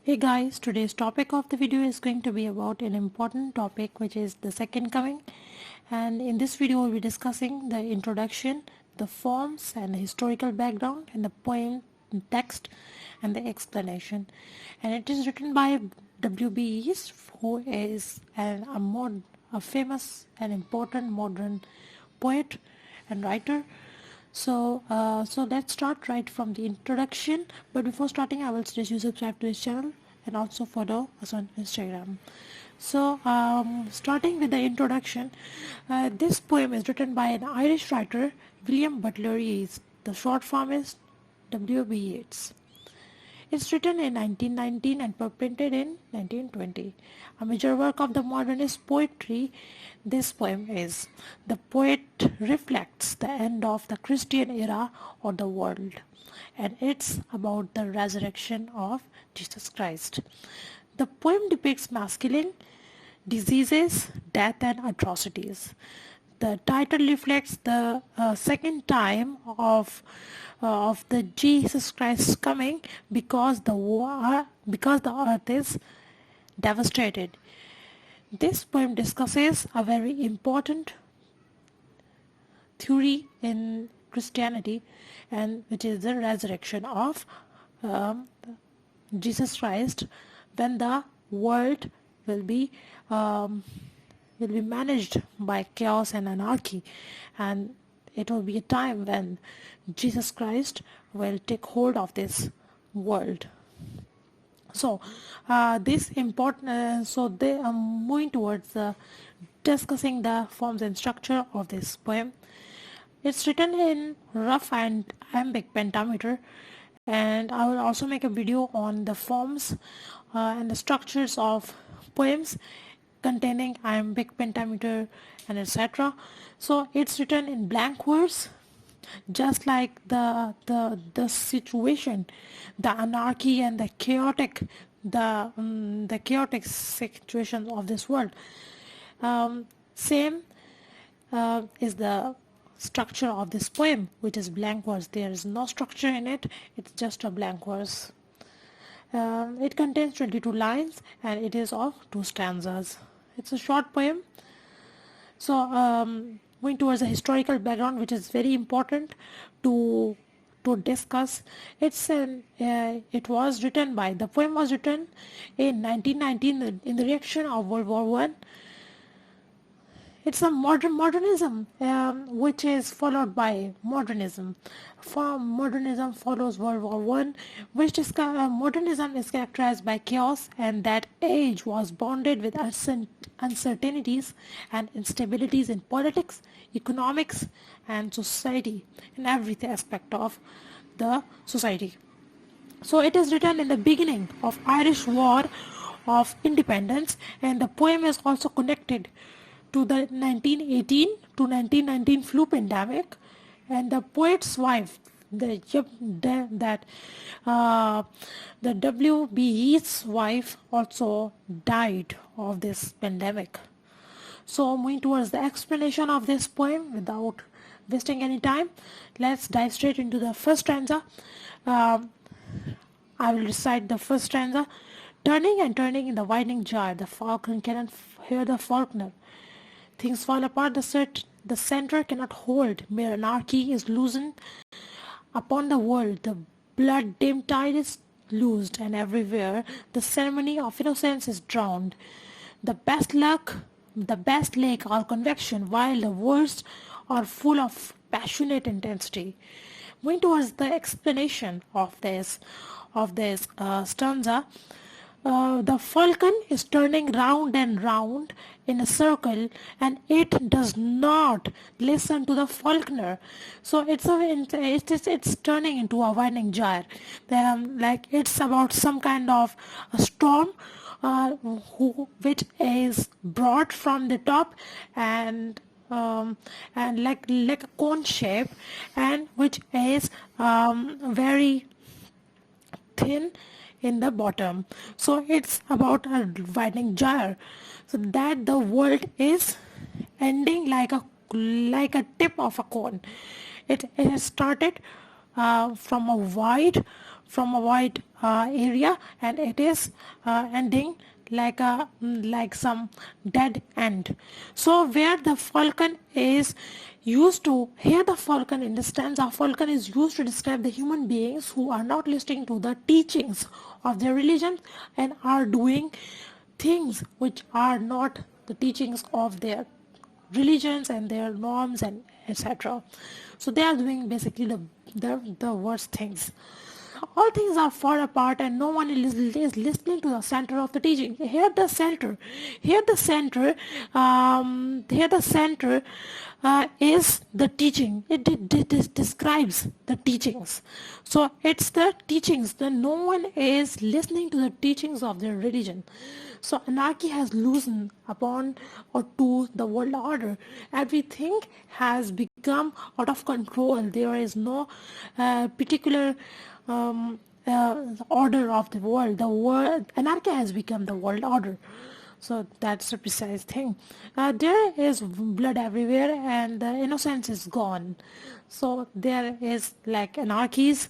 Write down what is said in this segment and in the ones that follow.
Hey guys, today's topic of the video is going to be about an important topic, which is the second coming. And in this video we'll be discussing the introduction, the forms and the historical background, and the poem text and the explanation. And it is written by W.B. Yeats, who is a famous and important modern poet and writer. So let's start right from the introduction. But before starting, I will suggest you subscribe to this channel and also follow us on Instagram. So starting with the introduction, this poem is written by an Irish writer, William Butler Yeats. The short form is W.B. Yeats. It's written in 1919 and printed in 1920. A major work of the modernist poetry, this poem is. The poet reflects the end of the Christian era of the world, and it's about the resurrection of Jesus Christ. The poem depicts masculine diseases, death, and atrocities. The title reflects the second time of the Jesus Christ coming because the earth is devastated. This poem discusses a very important theory in Christianity, and which is the resurrection of um, Jesus Christ, when the world will be um, managed by chaos and anarchy, and it will be a time when Jesus Christ will take hold of this world. So this important so they are moving towards discussing the forms and structure of this poem. It's written in rough and iambic pentameter, and I will also make a video on the forms and the structures of poems containing iambic pentameter and etc. So it's written in blank verse, just like the situation, the anarchy and the chaotic situation of this world. Same is the structure of this poem, which is blank verse. There is no structure in it, it's just a blank verse. It contains 22 lines and it is of 2 stanzas. It's a short poem. So going towards the historical background, which is very important to discuss. It was written by, the poem was written in 1919 in the reaction of World War One. It's a modernism, which is followed by modernism. Modernism follows World War One, which is modernism is characterized by chaos, and that age was bounded with uncertainties and instabilities in politics, economics, and society, in every aspect of the society. So it is written in the beginning of Irish War of Independence, and the poem is also connected to the 1918 to 1919 flu pandemic, and the poet's wife, the W.B. Yeats' wife, also died of this pandemic. So moving towards the explanation of this poem, without wasting any time, let's dive straight into the first stanza. I will recite the first stanza. Turning and turning in the widening jar, the falcon cannot hear the falconer. Things fall apart, the center cannot hold. Mere anarchy is loosened upon the world. The blood-dimmed tide is loosed, and everywhere the ceremony of innocence is drowned. The best luck, the best lake are convection, while the worst are full of passionate intensity. Going towards the explanation of this stanza, the falcon is turning round and round in a circle, and it does not listen to the falconer. So it's turning into a winding gyre. Like it's about some kind of a storm which is brought from the top, and like a cone shape, and which is very thin in the bottom. So it's about a widening gyre, so that the world is ending like a tip of a cone. It has started from a wide from a wide area, and it is ending like some dead end. So where the falcon is used to, here the falcon in the stanza, falcon is used to describe the human beings who are not listening to the teachings of their religion and are doing things which are not the teachings of their religions and their norms and etc. So they are doing basically the worst things. All things are far apart and no one is listening to the center of the teaching. Here the center, here the center is the teaching. It describes the teachings. So it's the teachings. Then no one is listening to the teachings of their religion. So anarchy has loosened upon or to the world order. Everything has become out of control. There is no particular order of the world. The world anarchy has become the world order. So that's the precise thing. There is blood everywhere and the innocence is gone. So there is like anarchy's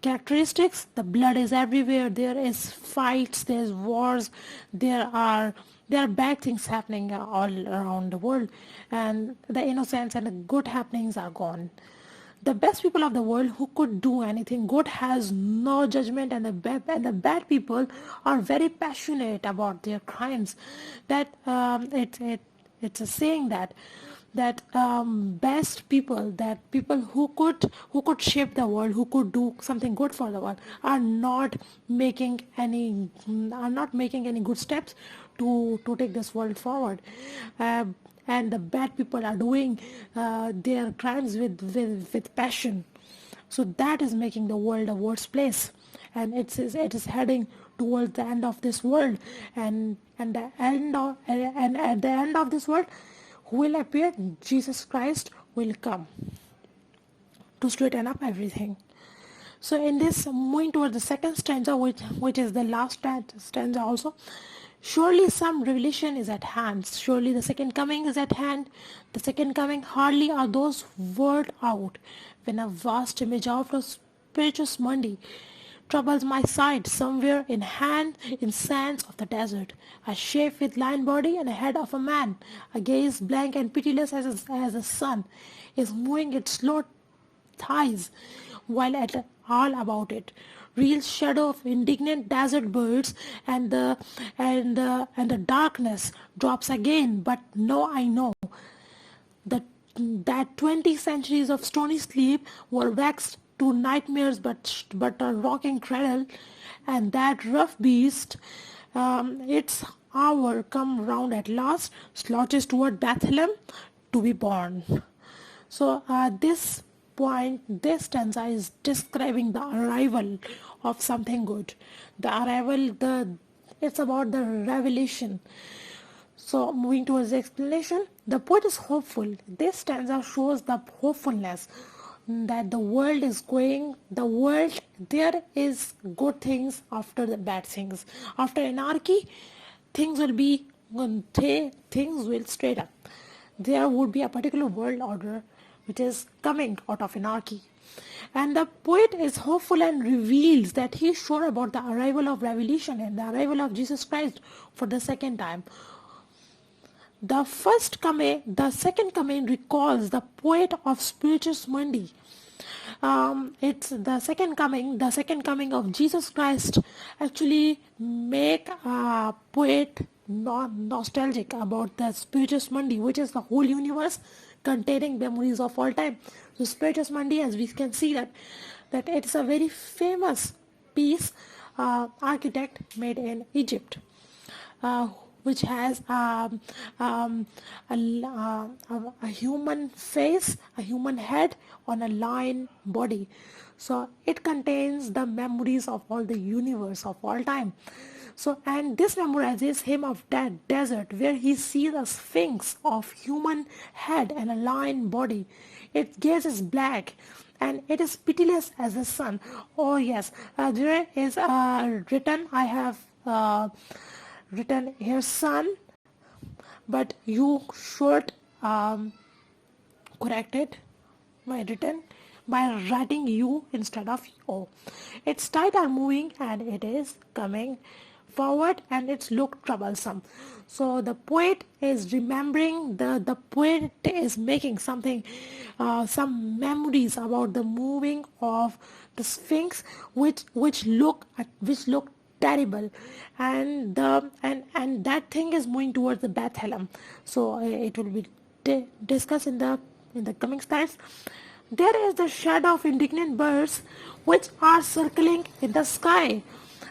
characteristics. The blood is everywhere. There is fights, there's wars, there are bad things happening all around the world, and the innocence and the good happenings are gone. The best people of the world who could do anything good has no judgment, and the bad people are very passionate about their crimes. That it's a saying that best people, that people who could shape the world, who could do something good for the world, are not making any good steps to take this world forward. And the bad people are doing their crimes with passion. So that is making the world a worse place, and it is heading towards the end of this world, and at the end of this world, who will appear? Jesus Christ will come to straighten up everything. So in this, moving towards the second stanza, which is the last stanza also. Surely some revelation is at hand. Surely the second coming is at hand. The second coming, hardly are those words out, when a vast image of a spirituous Monday troubles my sight. Somewhere in sands of the desert, a shape with lion body and a head of a man, a gaze blank and pitiless as the sun, is moving its slow thighs, while at all about it real shadow of indignant desert birds, and the darkness drops again. But no, I know that 20 centuries of stony sleep were waxed to nightmares, but a rocking cradle, and that rough beast, its hour come round at last, slouches toward Bethlehem to be born. So this stanza is describing the arrival of something good. It's about the revelation. So moving towards the explanation, the poet is hopeful. This stanza shows the hopefulness that there is good things after the bad things. After anarchy, things will straight up. There would be a particular world order which is coming out of anarchy. And the poet is hopeful and reveals that he is sure about the arrival of revelation and the arrival of Jesus Christ for the second time. The second coming recalls the poet of Spiritus Mundi. It's the second coming of Jesus Christ actually make a poet nostalgic about the Spiritus Mundi, which is the whole universe containing memories of all time. So Spiritus Mundi, as we can see that it's a very famous piece, architect made in Egypt, which has a human face, a human head on a lion body. So it contains the memories of all the universe of all time. So, and this memorizes him of that desert where he sees a sphinx of human head and a lion body. Its gaze is black and it is pitiless as the sun. Oh yes, there is written, I have written here sun, but you should correct it, my written, by writing you instead of o. Its tide are moving and it is coming forward and it's look troublesome. So the poet is remembering, the poet is making something, some memories about the moving of the Sphinx, which look terrible, and that thing is moving towards the Bethlehem. So it will be discussed in the coming slides. There is the shadow of indignant birds which are circling in the sky.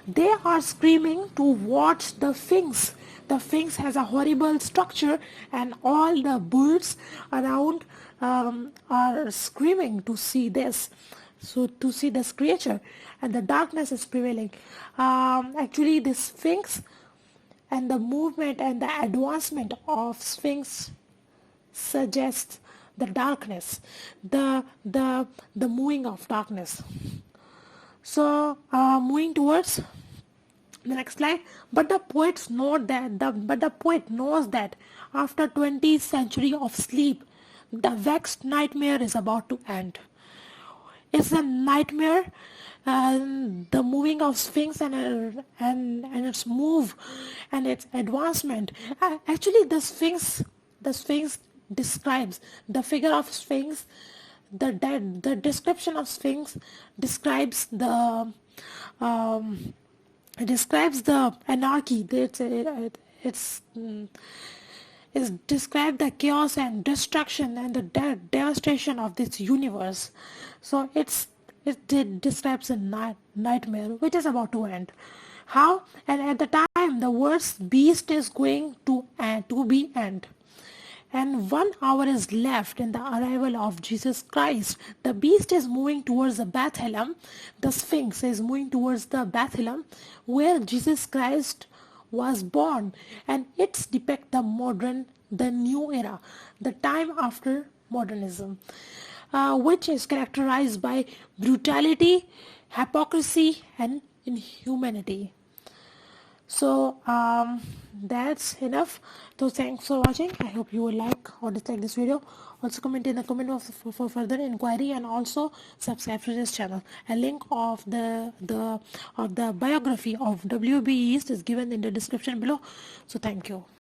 They are screaming to watch the Sphinx. The Sphinx has a horrible structure, and all the birds around are screaming to see this. So to see this creature, and the darkness is prevailing. Actually, the Sphinx and the movement and the advancement of Sphinx suggests the darkness, the moving of darkness. So moving towards the next slide. But the poet knows that after 20 centuries of sleep, the vexed nightmare is about to end. It's a nightmare, and the moving of Sphinx and its move and its advancement. Actually, the Sphinx describes the figure of Sphinx. The description of Sphinx describes um, the anarchy. It's described the chaos and destruction and the devastation of this universe. So it describes a nightmare which is about to end. How? And at the time the worst beast is going to be end, and 1 hour is left in the arrival of Jesus Christ. The beast is moving towards the Bethlehem. The Sphinx is moving towards the Bethlehem where Jesus Christ was born, and it's depict the new era, the time after modernism, which is characterized by brutality, hypocrisy, and inhumanity. So that's enough. So thanks for watching. I hope you will like or dislike this video. Also comment in the comment box for further inquiry, and also subscribe to this channel. A link of the biography of W.B. Yeats is given in the description below. So thank you.